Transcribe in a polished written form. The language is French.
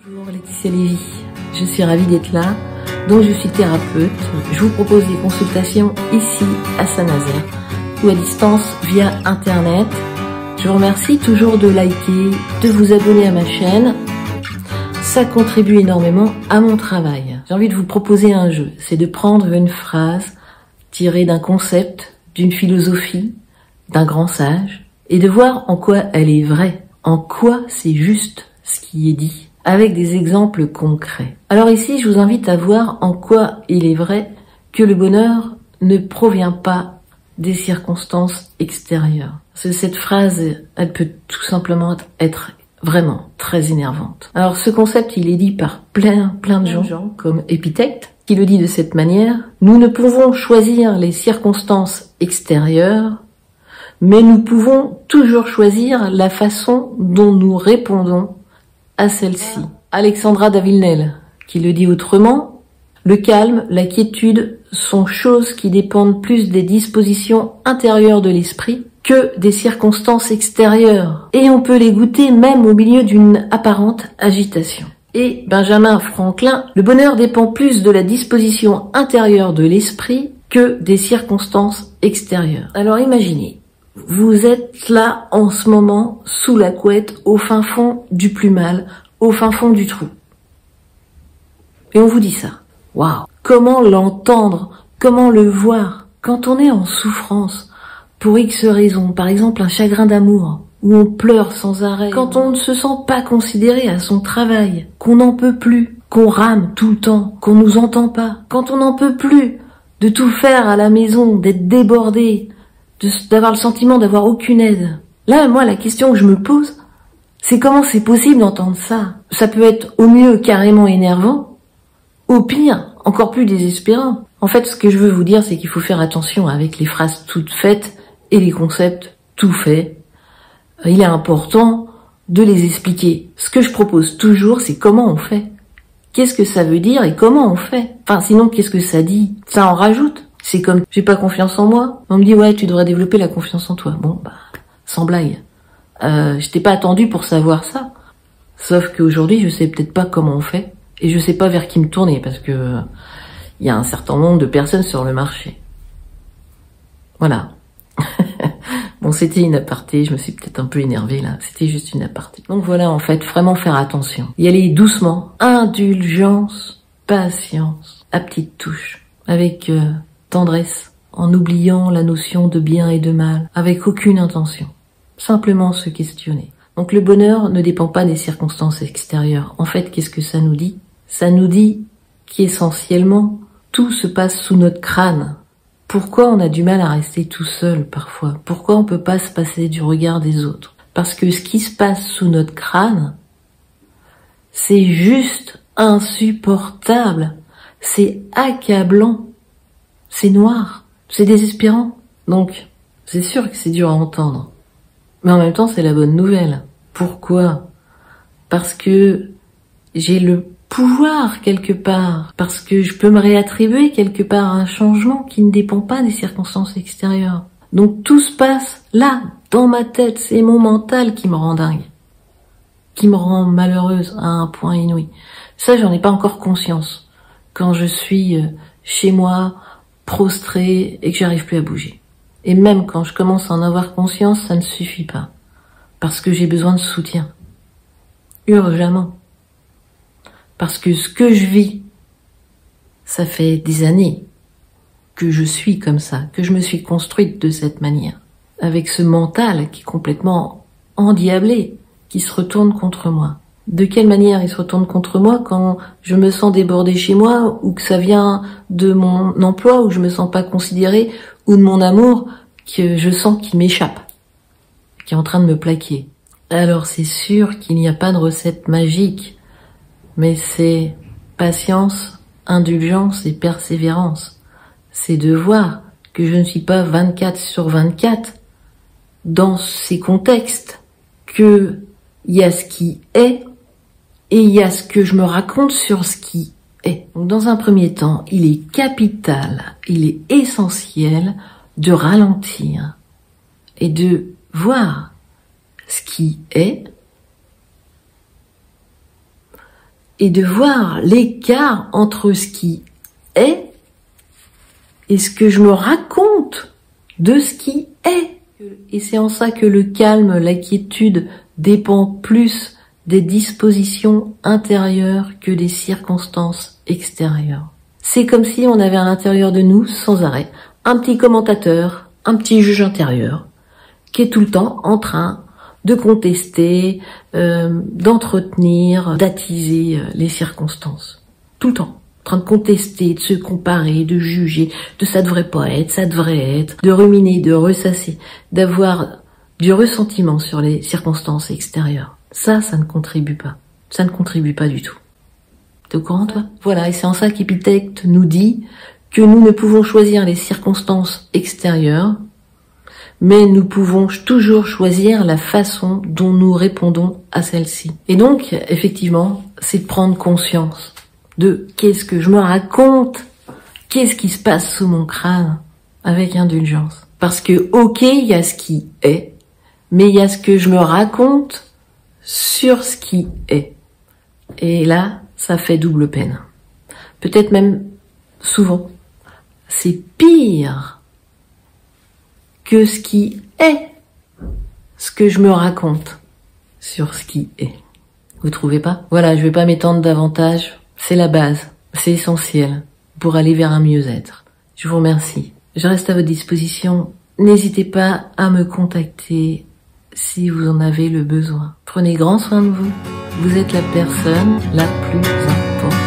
Bonjour Laetitia Lévy, je suis ravie d'être là, donc je suis thérapeute. Je vous propose des consultations ici à Saint-Nazaire ou à distance via internet. Je vous remercie toujours de liker, de vous abonner à ma chaîne. Ça contribue énormément à mon travail. J'ai envie de vous proposer un jeu, c'est de prendre une phrase tirée d'un concept, d'une philosophie, d'un grand sage, et de voir en quoi elle est vraie, en quoi c'est juste ce qui est dit, avec des exemples concrets. Alors ici, je vous invite à voir en quoi il est vrai que le bonheur ne provient pas des circonstances extérieures. Parce que cette phrase, elle peut tout simplement être vraiment très énervante. Alors ce concept, il est dit par plein de gens, comme Épithète, qui le dit de cette manière: nous ne pouvons choisir les circonstances extérieures, mais nous pouvons toujours choisir la façon dont nous répondons à celle-ci. Alexandra Davilnel, qui le dit autrement: le calme, la quiétude sont choses qui dépendent plus des dispositions intérieures de l'esprit que des circonstances extérieures, et on peut les goûter même au milieu d'une apparente agitation. Et Benjamin Franklin: le bonheur dépend plus de la disposition intérieure de l'esprit que des circonstances extérieures. Alors imaginez, vous êtes là en ce moment, sous la couette, au fin fond du plus mal, au fin fond du trou. Et on vous dit ça. Waouh! Comment l'entendre? Comment le voir? Quand on est en souffrance, pour X raisons, par exemple un chagrin d'amour, où on pleure sans arrêt, quand on ne se sent pas considéré à son travail, qu'on n'en peut plus, qu'on rame tout le temps, qu'on nous entend pas, quand on n'en peut plus de tout faire à la maison, d'être débordé, d'avoir le sentiment d'avoir aucune aide. Là, moi, la question que je me pose, c'est comment c'est possible d'entendre ça? Ça peut être au mieux carrément énervant, au pire, encore plus désespérant. En fait, ce que je veux vous dire, c'est qu'il faut faire attention avec les phrases toutes faites et les concepts tout faits. Il est important de les expliquer. Ce que je propose toujours, c'est comment on fait. Qu'est-ce que ça veut dire et comment on fait? Enfin, sinon, qu'est-ce que ça dit? Ça en rajoute. C'est comme, j'ai pas confiance en moi. On me dit, ouais, tu devrais développer la confiance en toi. Bon, bah, sans blague. Je t'ai pas attendu pour savoir ça. Sauf qu'aujourd'hui, je sais peut-être pas comment on fait. Et je sais pas vers qui me tourner, parce que il y a un certain nombre de personnes sur le marché. Voilà. Bon, c'était une aparté, je me suis peut-être un peu énervée là, c'était juste une aparté. Donc voilà, en fait, vraiment faire attention. Y aller doucement, indulgence, patience, à petites touches, avec tendresse, en oubliant la notion de bien et de mal, avec aucune intention. Simplement se questionner. Donc le bonheur ne dépend pas des circonstances extérieures. En fait, qu'est-ce que ça nous dit? Ça nous dit qu'essentiellement, tout se passe sous notre crâne. Pourquoi on a du mal à rester tout seul parfois? Pourquoi on peut pas se passer du regard des autres? Parce que ce qui se passe sous notre crâne, c'est juste insupportable. C'est accablant. C'est noir. C'est désespérant. Donc, c'est sûr que c'est dur à entendre. Mais en même temps, c'est la bonne nouvelle. Pourquoi? Parce que j'ai le pouvoir quelque part, parce que je peux me réattribuer quelque part un changement qui ne dépend pas des circonstances extérieures. Donc tout se passe là, dans ma tête, c'est mon mental qui me rend dingue, qui me rend malheureuse à un point inouï. Ça, j'en ai pas encore conscience quand je suis chez moi, prostrée et que j'arrive plus à bouger. Et même quand je commence à en avoir conscience, ça ne suffit pas, parce que j'ai besoin de soutien, urgemment. Parce que ce que je vis, ça fait des années que je suis comme ça, que je me suis construite de cette manière, avec ce mental qui est complètement endiablé, qui se retourne contre moi. De quelle manière il se retourne contre moi quand je me sens débordée chez moi, ou que ça vient de mon emploi, où je me sens pas considérée, ou de mon amour que je sens qui m'échappe, qui est en train de me plaquer. Alors c'est sûr qu'il n'y a pas de recette magique, mais c'est patience, indulgence et persévérance. C'est de voir que je ne suis pas 24/24 dans ces contextes, que il y a ce qui est et il y a ce que je me raconte sur ce qui est. Donc dans un premier temps, il est capital, il est essentiel de ralentir et de voir ce qui est et de voir l'écart entre ce qui est et ce que je me raconte de ce qui est. Et c'est en ça que le calme, la quiétude dépend plus des dispositions intérieures que des circonstances extérieures. C'est comme si on avait à l'intérieur de nous, sans arrêt, un petit commentateur, un petit juge intérieur, qui est tout le temps en train de contester, d'entretenir, d'attiser les circonstances. Tout le temps. En train de contester, de se comparer, de juger, de ça devrait pas être, ça devrait être, de ruminer, de ressasser, d'avoir du ressentiment sur les circonstances extérieures. Ça ne contribue pas. Ça ne contribue pas du tout. T'es au courant, toi? Voilà, et c'est en ça qu'Épithète nous dit que nous ne pouvons choisir les circonstances extérieures, mais nous pouvons toujours choisir la façon dont nous répondons à celle-ci. Et donc, effectivement, c'est de prendre conscience de qu'est-ce que je me raconte, qu'est-ce qui se passe sous mon crâne, avec indulgence. Parce que, ok, il y a ce qui est, mais il y a ce que je me raconte sur ce qui est. Et là, ça fait double peine. Peut-être même, souvent, c'est pire que ce qui est, ce que je me raconte sur ce qui est. Vous trouvez pas? Voilà, je vais pas m'étendre davantage. C'est la base, c'est essentiel pour aller vers un mieux-être. Je vous remercie. Je reste à votre disposition. N'hésitez pas à me contacter si vous en avez le besoin. Prenez grand soin de vous. Vous êtes la personne la plus importante.